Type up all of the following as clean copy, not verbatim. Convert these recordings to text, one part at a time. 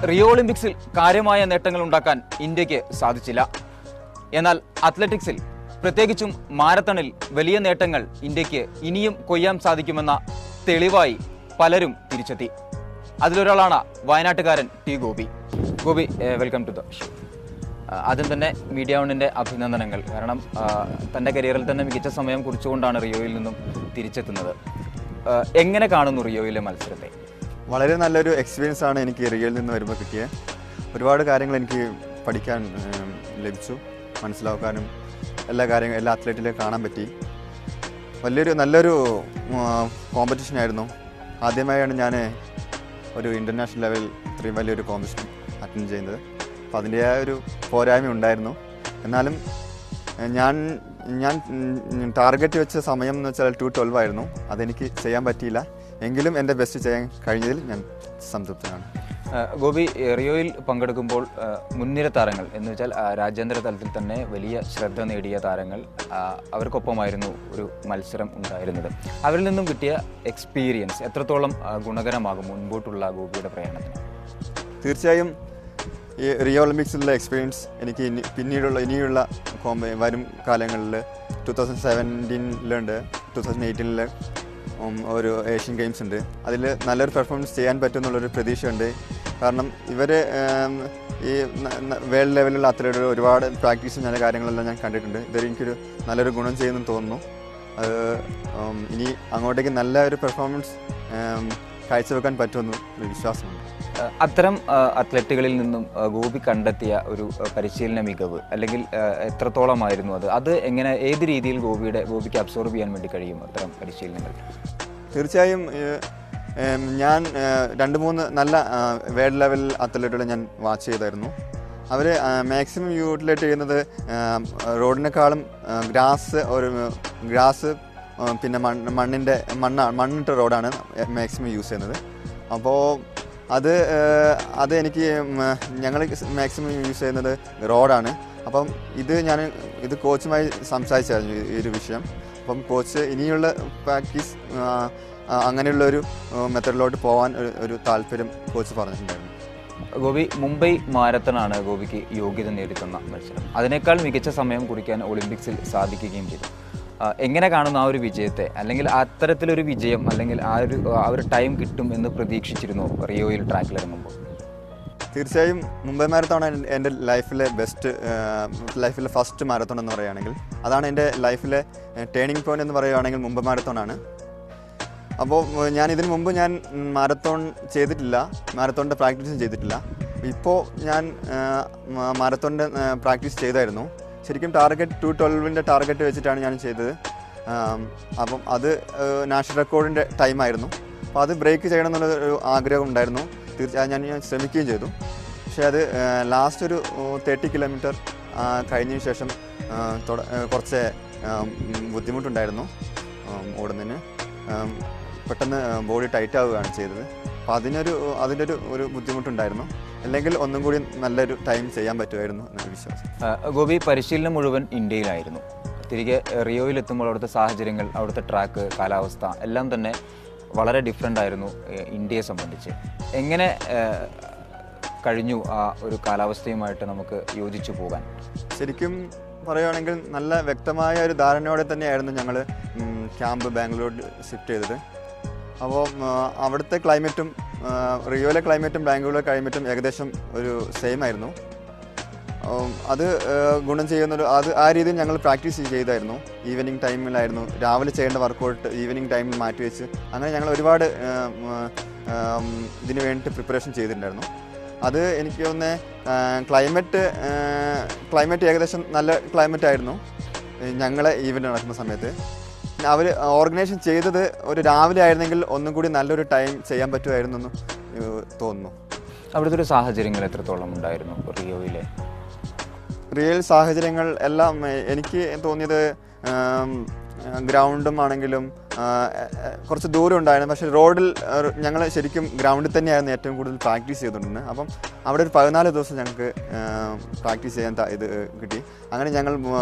Rio ഒളിമ്പിക്സിൽ കാര്യമായ നേട്ടങ്ങൾ ഉണ്ടാക്കാൻ ഇന്ത്യക്ക് സാധിച്ചില്ല. എന്നാൽ അത്ലറ്റിക്സിൽ, പ്രത്യേകിച്ചും മാരത്തണിൽ വലിയ നേട്ടങ്ങൾ ഇന്ത്യക്ക് ഇനിയും കൊയ്യാൻ സാധിക്കുമെന്ന തെളിവായി പലരും തിരിച്ചെത്തി. അതിലൊരാളാണ് വയനാട്ടുകാരൻ T Gopi. Gopi, welcome to the show. ആദ്യം തന്നെ മീഡിയ വണ്ണിൻ്റെ അഭിനന്ദനങ്ങൾ. കാരണം തൻ്റെ കരിയറിൽ തന്നെ മികച്ച സമയം കുറിച്ചുകൊണ്ടാണ് റിയോയിൽ നിന്നും തിരിച്ചെത്തുന്നത്. എങ്ങനെ കാണുന്നു റിയോയിലെ മത്സരത്തെ? വളരെ നല്ലൊരു എക്സ്പീരിയൻസ് ആണ് എനിക്ക് റിയോയിൽ നിന്ന് വരുമ്പോൾ കിട്ടിയത്. ഒരുപാട് കാര്യങ്ങൾ എനിക്ക് പഠിക്കാൻ ലഭിച്ചു, മനസ്സിലാക്കാനും എല്ലാ അത്ലറ്റിലും കാണാൻ പറ്റി. നല്ലൊരു കോമ്പറ്റീഷൻ ആയിരുന്നു. ആദ്യമായാണ് ഞാൻ ഒരു ഇൻ്റർനാഷണൽ ലെവൽ ഇത്രയും വലിയൊരു കോമ്പറ്റീഷൻ അറ്റൻഡ് ചെയ്യുന്നത്. അപ്പോൾ അതിൻ്റെതായ ഒരു പോരായ്മ ഉണ്ടായിരുന്നു. എന്നാലും ഞാൻ ടാർഗറ്റ് വെച്ച സമയം എന്ന് വെച്ചാൽ 2:12 ആയിരുന്നു. അതെനിക്ക് ചെയ്യാൻ പറ്റിയില്ല. എങ്കിലും എൻ്റെ ബെസ്റ്റ് ചെയ്യാൻ കഴിഞ്ഞതിൽ ഞാൻ സംതൃപ്തനാണ്. ഗോപി, റിയോയിൽ പങ്കെടുക്കുമ്പോൾ മുൻനിര താരങ്ങൾ എന്ന് വെച്ചാൽ രാജ്യാന്തര തലത്തിൽ തന്നെ വലിയ ശ്രദ്ധ നേടിയ താരങ്ങൾ, അവർക്കൊപ്പമായിരുന്നു ഒരു മത്സരം ഉണ്ടായിരുന്നത്. അവരിൽ നിന്നും കിട്ടിയ എക്സ്പീരിയൻസ് എത്രത്തോളം ഗുണകരമാകും മുൻപോട്ടുള്ള ഗോപിയുടെ പ്രയാണത്തിന്? തീർച്ചയായും ഈ റിയോ ഒളിമ്പിക്സിലുള്ള എക്സ്പീരിയൻസ് എനിക്ക് ഇനിയുള്ള വരും കാലങ്ങളിൽ 2017 2018 ഒരു ഏഷ്യൻ ഗെയിംസ് ഉണ്ട്. അതിൽ നല്ലൊരു പെർഫോമൻസ് ചെയ്യാൻ പറ്റുമെന്നുള്ളൊരു പ്രതീക്ഷയുണ്ട്. കാരണം ഇവർ ഈ വേൾഡ് ലെവലിലുള്ള അത്ലറ്റുകൾ ഒരുപാട് പ്രാക്ടീസും നല്ല കാര്യങ്ങളെല്ലാം ഞാൻ കണ്ടിട്ടുണ്ട്. ഇതൊരു എനിക്കൊരു നല്ലൊരു ഗുണം ചെയ്യുമെന്ന് തോന്നുന്നു. അത് ഇനി അങ്ങോട്ടേക്ക് നല്ല ഒരു പെർഫോമൻസ് കാഴ്ചവെക്കാൻ പറ്റുമെന്ന് ഒരു വിശ്വാസമുണ്ട്. അത്തരം അത്ലറ്റുകളിൽ നിന്നും ഗോപി കണ്ടെത്തിയ ഒരു പരിശീലന മികവ് അല്ലെങ്കിൽ എത്രത്തോളമായിരുന്നു അത് എങ്ങനെ, ഏത് രീതിയിൽ ഗോപിക്ക് അബ്സോർബ് ചെയ്യാൻ വേണ്ടി കഴിയും അത്തരം പരിശീലനങ്ങൾ? തീർച്ചയായും ഞാൻ 2-3 നല്ല വേൾഡ് ലെവൽ അത്ലറ്റുകളെ ഞാൻ വാച്ച് ചെയ്തായിരുന്നു. അവർ മാക്സിമം യൂട്ടിലൈറ്റ് ചെയ്യുന്നത് റോഡിനേക്കാളും ഗ്രാസ് പിന്നെ മണ്ണിട്ട റോഡാണ് മാക്സിമം യൂസ് ചെയ്യുന്നത്. അപ്പോൾ അത് എനിക്ക് ഞങ്ങൾ മാക്സിമം യൂസ് ചെയ്യുന്നത് റോഡാണ്. അപ്പം ഇത് കോച്ചുമായി സംസാരിച്ചായിരുന്നു ഈ ഒരു വിഷയം. അപ്പം കോച്ച് ഇനിയുള്ള പ്രാക്ടീസ് അങ്ങനെയുള്ള ഒരു മെത്തഡിലോട്ട് പോകാൻ ഒരു താല്പര്യം കോച്ച് പറഞ്ഞിട്ടുണ്ടായിരുന്നു. ഗോപി, മുംബൈ മാരത്തണാണ് ഗോപിക്ക് യോഗ്യത നേടിത്തന്ന മത്സരം. അതിനേക്കാൾ മികച്ച സമയം കുറിക്കാൻ ഒളിമ്പിക്സിൽ സാധിക്കുകയും ചെയ്തു. എങ്ങനെ കാണുന്നു ആ ഒരു വിജയത്തെ? അല്ലെങ്കിൽ അത്തരത്തിലൊരു വിജയം അല്ലെങ്കിൽ ആ ഒരു ടൈം കിട്ടും എന്ന് പ്രതീക്ഷിച്ചിരുന്നു റിയോയിൽ ട്രാക്കിലിറങ്ങുമ്പോൾ? തീർച്ചയായും മുംബൈ മാരത്തോൺ എൻ്റെ ലൈഫിലെ ഫസ്റ്റ് മാരത്തോൺ എന്ന് പറയുകയാണെങ്കിൽ അതാണ് എൻ്റെ ലൈഫിലെ ടേണിംഗ് പോയിന്റ് എന്ന് പറയുകയാണെങ്കിൽ മുംബൈ മാരത്തോണാണ്. അപ്പോൾ ഇതിനു മുമ്പ് ഞാൻ മാരത്തോണിൻ്റെ പ്രാക്ടീസും ചെയ്തിട്ടില്ല. ഇപ്പോൾ ഞാൻ മാരത്തോണിൻ്റെ പ്രാക്ടീസ് ചെയ്തായിരുന്നു. ശരിക്കും 2:12 ടാർഗറ്റ് വെച്ചിട്ടാണ് ഞാൻ ചെയ്തത്. അപ്പം അത് നാഷണൽ റെക്കോർഡിൻ്റെ ടൈമായിരുന്നു. അപ്പോൾ അത് ബ്രേക്ക് ചെയ്യണം എന്നുള്ളൊരു ആഗ്രഹം ഉണ്ടായിരുന്നു. തീർച്ചയായും ഞാൻ ശ്രമിക്കുകയും ചെയ്തു. പക്ഷേ അത് ലാസ്റ്റ് ഒരു 30 കിലോമീറ്റർ കഴിഞ്ഞതിന് ശേഷം കുറച്ച് ബുദ്ധിമുട്ടുണ്ടായിരുന്നു ഓടുന്നതിന്. പെട്ടെന്ന് ബോഡി ടൈറ്റ് ആവുകയാണ് ചെയ്തത്. അപ്പോൾ അതിൻ്റെ ഒരു ബുദ്ധിമുട്ടുണ്ടായിരുന്നു. അല്ലെങ്കിൽ ഒന്നും കൂടി നല്ലൊരു ടൈം ചെയ്യാൻ പറ്റുമായിരുന്നു എന്നൊരു വിശ്വാസം. ഗോപി, പരിശീലനം മുഴുവൻ ഇന്ത്യയിലായിരുന്നു. തിരികെ റിയോയിൽ എത്തുമ്പോൾ അവിടുത്തെ സാഹചര്യങ്ങൾ, അവിടുത്തെ ട്രാക്ക്, കാലാവസ്ഥ എല്ലാം തന്നെ വളരെ ഡിഫറെൻ്റ് ആയിരുന്നു ഇന്ത്യയെ സംബന്ധിച്ച്. എങ്ങനെ കഴിഞ്ഞു ആ ഒരു കാലാവസ്ഥയുമായിട്ട് നമുക്ക് യോജിച്ചു പോകാൻ? ശരിക്കും പറയുകയാണെങ്കിൽ നല്ല വ്യക്തമായ ഒരു ധാരണയോടെ തന്നെയായിരുന്നു ഞങ്ങൾ ക്യാമ്പ് ബാംഗ്ലൂരിൽ ഷിഫ്റ്റ് ചെയ്തത്. അപ്പോൾ അവിടുത്തെ ക്ലൈമറ്റും റിയോയിലെ ക്ലൈമറ്റും ബാംഗ്ലൂരിലെ ക്ലൈമറ്റും ഏകദേശം ഒരു സെയിം ആയിരുന്നു. അത് ഗുണം ആ രീതിയിൽ ഞങ്ങൾ പ്രാക്ടീസ് ചെയ്തായിരുന്നു. ഈവനിങ് ടൈമിലായിരുന്നു രാവിലെ ചെയ്യേണ്ട വർക്കൗട്ട് ഈവനിങ് ടൈമിൽ മാറ്റിവെച്ച് അങ്ങനെ ഞങ്ങൾ ഒരുപാട് ഇതിന് വേണ്ടിയിട്ട് പ്രിപ്പറേഷൻ ചെയ്തിട്ടുണ്ടായിരുന്നു. അത് എനിക്ക് തോന്നുന്നത് ക്ലൈമറ്റ് ഏകദേശം നല്ല ക്ലൈമറ്റ് ആയിരുന്നു ഞങ്ങളെ ഈവൻ്റ് നടക്കുന്ന സമയത്ത്. അവർ ഓർഗനൈസേഷൻ ചെയ്തത് ഒരു രാവിലെ ആയിരുന്നെങ്കിൽ ഒന്നും കൂടി നല്ലൊരു ടൈം ചെയ്യാൻ പറ്റുമായിരുന്നു എന്ന് തോന്നുന്നു. അവിടുത്തെ ഒരു സാഹചര്യങ്ങൾ എത്രത്തോളം ഉണ്ടായിരുന്നു റിയൽ സാഹചര്യങ്ങൾ എല്ലാം എനിക്ക് തോന്നിയത് ഗ്രൗണ്ടും ആണെങ്കിലും കുറച്ച് ദൂരം ഉണ്ടായിരുന്നു. പക്ഷേ റോഡിൽ ഞങ്ങൾ ശരിക്കും ഗ്രൗണ്ടിൽ തന്നെയായിരുന്നു ഏറ്റവും കൂടുതൽ പ്രാക്ടീസ് ചെയ്തുകൊണ്ടിരുന്നത്. അപ്പം അവിടെ ഒരു 14 ദിവസം ഞങ്ങൾക്ക് പ്രാക്ടീസ് ചെയ്യാൻ ഇത് കിട്ടി. അങ്ങനെ ഞങ്ങൾ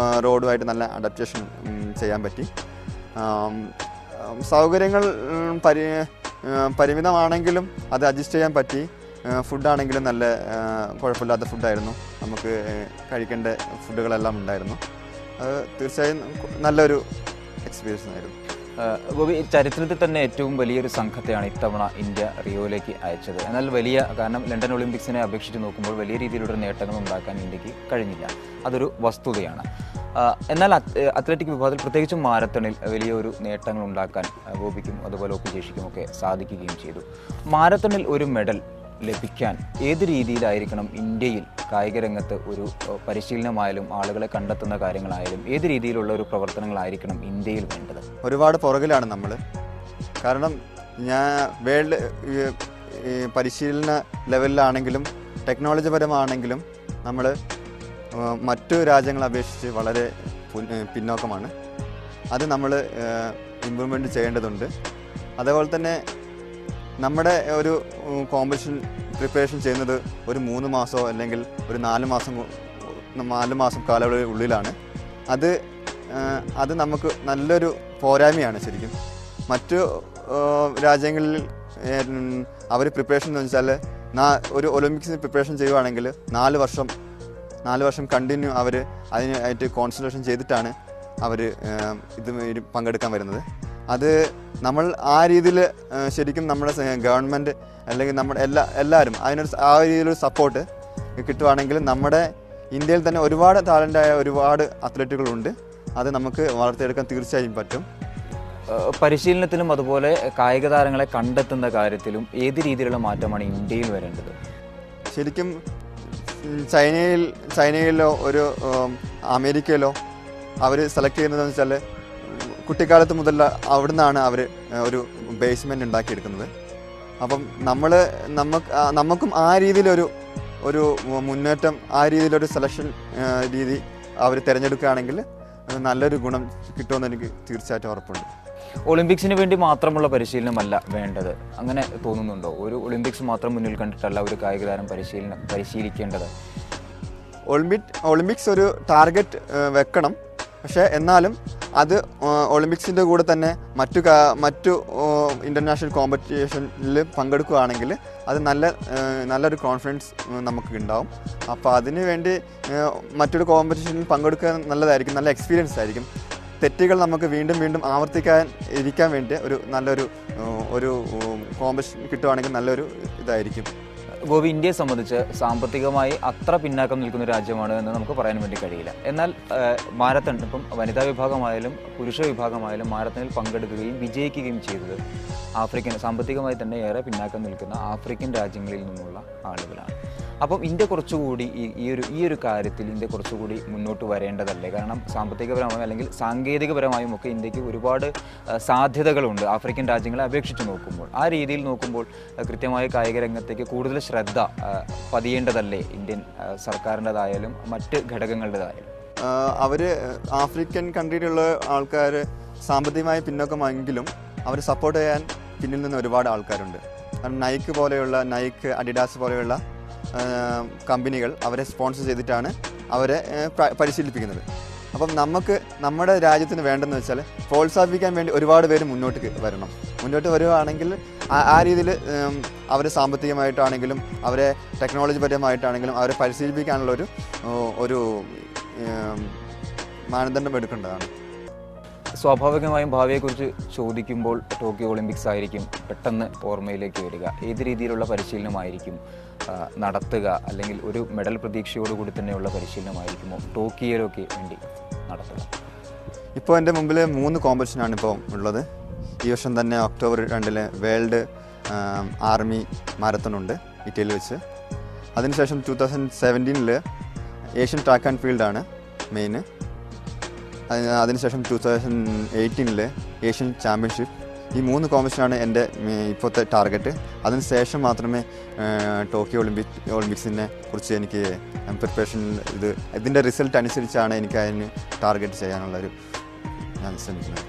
റോഡുമായിട്ട് നല്ല അഡാപ്റ്റേഷൻ ചെയ്യാൻ പറ്റി. സൗകര്യങ്ങൾ പരിമിതമാണെങ്കിലും അത് അഡ്ജസ്റ്റ് ചെയ്യാൻ പറ്റി. ഫുഡാണെങ്കിലും നല്ല കുഴപ്പമില്ലാത്ത ഫുഡായിരുന്നു. നമുക്ക് കഴിക്കേണ്ട ഫുഡുകളെല്ലാം ഉണ്ടായിരുന്നു. അത് തീർച്ചയായും നല്ലൊരു എക്സ്പീരിയൻസ് ആയിരുന്നു. ഗോപി, ചരിത്രത്തിൽ തന്നെ ഏറ്റവും വലിയൊരു സംഘത്തെയാണ് ഇത്തവണ ഇന്ത്യ റിയോയിലേക്ക് അയച്ചത്. എന്നാൽ കാരണം ലണ്ടൻ ഒളിമ്പിക്സിനെ അപേക്ഷിച്ച് നോക്കുമ്പോൾ വലിയ രീതിയിലുള്ള നേട്ടങ്ങൾ ഉണ്ടാക്കാൻ ഇന്ത്യക്ക് കഴിഞ്ഞില്ല. അതൊരു വസ്തുതയാണ്. എന്നാൽ അത്ലറ്റിക് വിഭാഗത്തിൽ പ്രത്യേകിച്ചും മാരത്തണിൽ വലിയൊരു നേട്ടങ്ങൾ ഉണ്ടാക്കാൻ ഗോപിക്കും അതുപോലെ ഒപ്പിജേഷിക്കും ഒക്കെ സാധിക്കുകയും ചെയ്തു. മാരത്തണിൽ ഒരു മെഡൽ ലഭിക്കാൻ ഏത് രീതിയിലായിരിക്കണം ഇന്ത്യയിൽ കായിക രംഗത്ത് ഒരു പരിശീലനമായാലും ആളുകളെ കണ്ടെത്തുന്ന കാര്യങ്ങളായാലും ഏത് രീതിയിലുള്ള ഒരു പ്രവർത്തനങ്ങളായിരിക്കണം ഇന്ത്യയിൽ വേണ്ടത്? ഒരുപാട് പുറകിലാണ് നമ്മൾ. കാരണം വേൾഡ് പരിശീലന ലെവലിലാണെങ്കിലും ടെക്നോളജി പരമാണെങ്കിലും നമ്മൾ മറ്റു രാജ്യങ്ങളെ അപേക്ഷിച്ച് വളരെ പിന്നോക്കമാണ്. അത് നമ്മൾ ഇമ്പ്രൂവ്മെൻറ്റ് ചെയ്യേണ്ടതുണ്ട്. അതേപോലെ തന്നെ നമ്മുടെ ഒരു കോമ്പറ്റീഷൻ പ്രിപ്പറേഷൻ ചെയ്യുന്നത് ഒരു 3 മാസമോ അല്ലെങ്കിൽ ഒരു 4 മാസം കാലയളവിനുള്ളിലാണ്. അത് നമുക്ക് നല്ലൊരു പോരായ്മയാണ് ശരിക്കും. മറ്റു രാജ്യങ്ങളിൽ അവർ പ്രിപ്പറേഷൻ എന്ന് വെച്ചാൽ ഒരു ഒളിമ്പിക്സിന് പ്രിപ്പറേഷൻ ചെയ്യുകയാണെങ്കിൽ 4 വർഷം കണ്ടിന്യൂ അവർ അതിനായിട്ട് കോൺസെൻട്രേഷൻ ചെയ്തിട്ടാണ് അവർ പങ്കെടുക്കാൻ വരുന്നത്. അത് നമ്മൾ ആ രീതിയിൽ ശരിക്കും നമ്മുടെ ഗവൺമെൻറ് അല്ലെങ്കിൽ നമ്മുടെ എല്ലാവരും ആ രീതിയിലൊരു സപ്പോർട്ട് കിട്ടുവാണെങ്കിൽ നമ്മുടെ ഇന്ത്യയിൽ തന്നെ ഒരുപാട് ടാലൻ്റായ ഒരുപാട് അത്ലറ്റുകളുണ്ട്. അത് നമുക്ക് വളർത്തിയെടുക്കാൻ തീർച്ചയായും പറ്റും. പരിശീലനത്തിലും അതുപോലെ കായിക താരങ്ങളെ കണ്ടെത്തുന്ന കാര്യത്തിലും ഏത് രീതിയിലുള്ള മാറ്റമാണ് ഇന്ത്യയിൽ വരേണ്ടത്? ശരിക്കും ചൈനയിലോ ഒരു അമേരിക്കയിലോ അവർ സെലക്ട് ചെയ്യുന്നതെന്ന് വെച്ചാൽ കുട്ടിക്കാലത്ത് മുതൽ അവിടെ നിന്നാണ് അവർ ഒരു ബേസ്മെൻറ്റ് ഉണ്ടാക്കിയെടുക്കുന്നത്. അപ്പം നമുക്കും ആ രീതിയിലൊരു മുന്നേറ്റം, ആ രീതിയിലൊരു സെലക്ഷൻ രീതി അവർ തിരഞ്ഞെടുക്കുകയാണെങ്കിൽ നല്ലൊരു ഗുണം കിട്ടുമെന്ന് എനിക്ക് തീർച്ചയായിട്ടും ഉറപ്പുണ്ട്. ഒളിമ്പിക്സിന് വേണ്ടി മാത്രമുള്ള പരിശീലനമല്ല വേണ്ടത്, അങ്ങനെ തോന്നുന്നുണ്ടോ? ഒരു ഒളിമ്പിക്സ് മാത്രം മുന്നിൽ കണ്ടിട്ടല്ല ഒരു കായിക താരം പരിശീലിക്കേണ്ടത്. ഒളിമ്പിക്സ് ഒരു ടാർഗറ്റ് വെക്കണം. പക്ഷേ എന്നാലും അത് ഒളിമ്പിക്സിൻ്റെ കൂടെ തന്നെ മറ്റു ഇൻ്റർനാഷണൽ കോമ്പറ്റീഷനിൽ പങ്കെടുക്കുകയാണെങ്കിൽ അത് നല്ലൊരു കോൺഫിഡൻസ് നമുക്ക് ഉണ്ടാവും. അപ്പോൾ അതിന് വേണ്ടി മറ്റൊരു കോമ്പറ്റീഷനിൽ പങ്കെടുക്കാൻ നല്ലതായിരിക്കും, നല്ല എക്സ്പീരിയൻസ് ആയിരിക്കും. തെറ്റുകൾ നമുക്ക് വീണ്ടും ഇരിക്കാൻ വേണ്ടി നല്ലൊരു കോമ്പറ്റീഷൻ കിട്ടുവാണെങ്കിൽ നല്ലൊരു ഇതായിരിക്കും. ഗോപി, ഇന്ത്യയെ സംബന്ധിച്ച് സാമ്പത്തികമായി അത്ര പിന്നാക്കം നിൽക്കുന്ന രാജ്യമാണ് എന്ന് നമുക്ക് പറയാൻ വേണ്ടി കഴിയില്ല. എന്നാൽ മാരത്തൺ, ഇപ്പം വനിതാ വിഭാഗമായാലും പുരുഷ വിഭാഗമായാലും മാരത്തണിൽ പങ്കെടുക്കുകയും വിജയിക്കുകയും ചെയ്തത് സാമ്പത്തികമായി തന്നെ ഏറെ പിന്നാക്കം നിൽക്കുന്ന ആഫ്രിക്കൻ രാജ്യങ്ങളിൽ നിന്നുള്ള ആളുകളാണ്. അപ്പം ഇന്ത്യ കുറച്ചുകൂടി ഈ ഒരു കാര്യത്തിൽ ഇന്ത്യ കുറച്ചുകൂടി മുന്നോട്ട് വരേണ്ടതല്ലേ? കാരണം സാമ്പത്തികപരമായും അല്ലെങ്കിൽ സാങ്കേതികപരമായും ഒക്കെ ഇന്ത്യക്ക് ഒരുപാട് സാധ്യതകളുണ്ട് ആഫ്രിക്കൻ രാജ്യങ്ങളെ അപേക്ഷിച്ച് നോക്കുമ്പോൾ. ആ രീതിയിൽ നോക്കുമ്പോൾ കൃത്യമായ കായിക രംഗത്തേക്ക് കൂടുതൽ ശ്രദ്ധ പതിയേണ്ടതല്ലേ ഇന്ത്യൻ സർക്കാരിൻ്റെതായാലും മറ്റ് ഘടകങ്ങളുടേതായാലും? അവർ ആഫ്രിക്കൻ കൺട്രിയിലുള്ള ആൾക്കാർ സാമ്പത്തികമായി പിന്നോക്കമെങ്കിലും അവർ സപ്പോർട്ട് ചെയ്യാൻ പിന്നിൽ നിന്ന് ഒരുപാട് ആൾക്കാരുണ്ട്. കാരണം നൈക്ക്, അഡിഡാസ് പോലെയുള്ള കമ്പനികൾ അവരെ സ്പോൺസർ ചെയ്തിട്ടാണ് അവരെ പരിശീലിപ്പിക്കുന്നത്. അപ്പം നമ്മുടെ രാജ്യത്തിന് വേണ്ടതെന്ന് വെച്ചാൽ പ്രോത്സാഹിപ്പിക്കാൻ വേണ്ടി ഒരുപാട് പേര് മുന്നോട്ട് വരുവാണെങ്കിൽ ആ രീതിയിൽ അവരെ സാമ്പത്തികമായിട്ടാണെങ്കിലും അവരെ ടെക്നോളജി പരമായിട്ടാണെങ്കിലും അവരെ പരിശീലിപ്പിക്കാനുള്ള ഒരു മാനദണ്ഡം എടുക്കേണ്ടതാണ്. സ്വാഭാവികമായും ഭാവിയെക്കുറിച്ച് ചോദിക്കുമ്പോൾ ടോക്കിയോ ഒളിമ്പിക്സ് ആയിരിക്കും പെട്ടെന്ന് ഓർമ്മയിലേക്ക് വരിക. ഏത് രീതിയിലുള്ള പരിശീലനമായിരിക്കും നടത്തുക? അല്ലെങ്കിൽ ഒരു മെഡൽ പ്രതീക്ഷയോടുകൂടി തന്നെയുള്ള പരിശീലനമായിരിക്കുമോ ടോക്കിയോയിലൊക്കെ വേണ്ടി നടത്തുക? ഇപ്പോൾ എൻ്റെ മുമ്പിൽ 3 കോമ്പറ്റീഷനാണ് ഇപ്പോൾ ഉള്ളത്. ഈ വർഷം തന്നെ ഒക്ടോബർ 2 വേൾഡ് ആർമി മാരത്തൺ ഉണ്ട് ഇറ്റലിയിൽ വെച്ച്. അതിനുശേഷം 2017 ഏഷ്യൻ ട്രാക്ക് ആൻഡ് ഫീൽഡാണ് മെയിൻ. അതിനുശേഷം 2018 ഏഷ്യൻ ചാമ്പ്യൻഷിപ്പ്. ഈ 3 കോമ്പറ്റീഷനാണ് എൻ്റെ ഇപ്പോഴത്തെ ടാർഗറ്റ്. അതിനുശേഷം മാത്രമേ ടോക്കിയോ ഒളിമ്പിക്സിനെ കുറിച്ച് എനിക്ക് പ്രിപ്പറേഷൻ ഇതിൻ്റെ റിസൾട്ട് അനുസരിച്ചാണ് എനിക്ക് അതിന് ടാർഗറ്റ് ചെയ്യാനുള്ളൊരു ഞാൻ ശ്രമിക്കുന്നത്.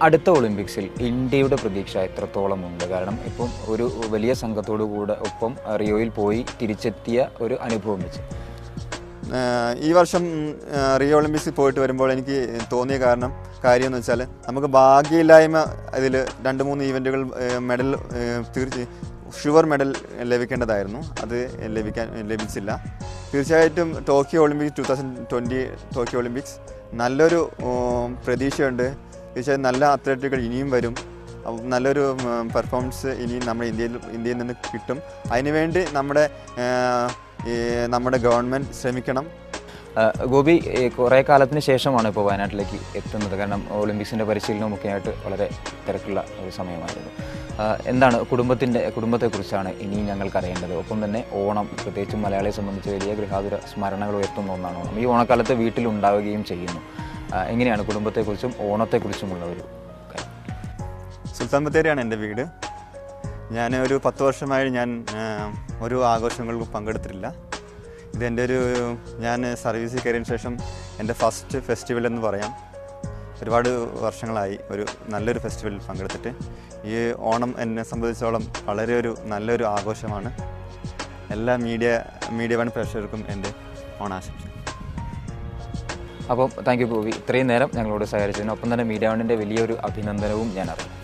അടുത്ത ഒളിമ്പിക്സിൽ ഇന്ത്യയുടെ പ്രതീക്ഷ എത്രത്തോളം ഉണ്ട്? കാരണം ഇപ്പം ഒരു വലിയ സംഘത്തോടു കൂടെ ഒപ്പം റിയോയിൽ പോയി തിരിച്ചെത്തിയ ഒരു അനുഭവം വെച്ച് ഈ വർഷം റിയോ ഒളിമ്പിക്സിൽ പോയിട്ട് വരുമ്പോൾ എനിക്ക് തോന്നിയ കാര്യം എന്ന് വെച്ചാൽ നമുക്ക് ഭാഗ്യമില്ലായ്മ ഇതിൽ 2-3 ഈവൻറ്റുകൾ മെഡൽ ഷുവർ മെഡൽ ലഭിക്കേണ്ടതായിരുന്നു. അത് ലഭിച്ചില്ല. തീർച്ചയായിട്ടും ടോക്കിയോ ഒളിമ്പിക്സ് 2020 ടോക്കിയോ ഒളിമ്പിക്സ് നല്ലൊരു പ്രതീക്ഷയുണ്ട്. തീർച്ചയായും നല്ല അത്ലറ്റുകൾ ഇനിയും വരും. നല്ലൊരു പെർഫോമൻസ് ഇനിയും നമ്മുടെ ഇന്ത്യയിൽ നിന്ന് കിട്ടും. അതിനുവേണ്ടി നമ്മുടെ ഗവൺമെൻറ് ശ്രമിക്കണം. ഗോപി കുറേ കാലത്തിന് ശേഷമാണ് ഇപ്പോൾ വയനാട്ടിലേക്ക് എത്തുന്നത്. കാരണം ഒളിമ്പിക്സിൻ്റെ പരിശീലനമൊക്കെ ആയിട്ട് വളരെ തിരക്കുള്ള ഒരു സമയമായിരുന്നു. എന്താണ് കുടുംബത്തെക്കുറിച്ചാണ് ഇനിയും ഞങ്ങൾക്ക് അറിയേണ്ടത്? ഒപ്പം തന്നെ ഓണം പ്രത്യേകിച്ചും മലയാളിയെ സംബന്ധിച്ച് വലിയ ഗൃഹാതുര സ്മരണകൾ ഉയർത്തുന്ന ഒന്നാണ് ഓണം. ഈ ഓണക്കാലത്ത് വീട്ടിലുണ്ടാവുകയും ചെയ്യുന്നു. എങ്ങനെയാണ് കുടുംബത്തെക്കുറിച്ചും ഓണത്തെക്കുറിച്ചുമുള്ള ഒരു കാര്യം? സുൽത്താൻ ബത്തേരിയാണ് എൻ്റെ വീട്. ഞാൻ ഒരു 10 വർഷമായി ഞാൻ ഒരു ആഘോഷങ്ങൾക്കും പങ്കെടുത്തിട്ടില്ല. ഇതെൻ്റെ ഞാൻ സർവീസിൽ കയറിയതിന് ശേഷം എൻ്റെ ഫസ്റ്റ് ഫെസ്റ്റിവൽ എന്ന് പറയാം. ഒരുപാട് വർഷങ്ങളായി നല്ലൊരു ഫെസ്റ്റിവലിൽ പങ്കെടുത്തിട്ട്. ഈ ഓണം എന്നെ സംബന്ധിച്ചോളം വളരെ നല്ലൊരു ആഘോഷമാണ്. എല്ലാ മീഡിയ വൺ പ്രേക്ഷകർക്കും എൻ്റെ ഓണാശംസ. അപ്പം താങ്ക് യു ഗോപി, ഇത്രയും നേരം ഞങ്ങളോട് സഹകരിച്ചതിന്. ഒപ്പം തന്നെ മീഡിയ വണ്ണിൻ്റെ വലിയൊരു അഭിനന്ദനവും ഞാൻ അറിയാം.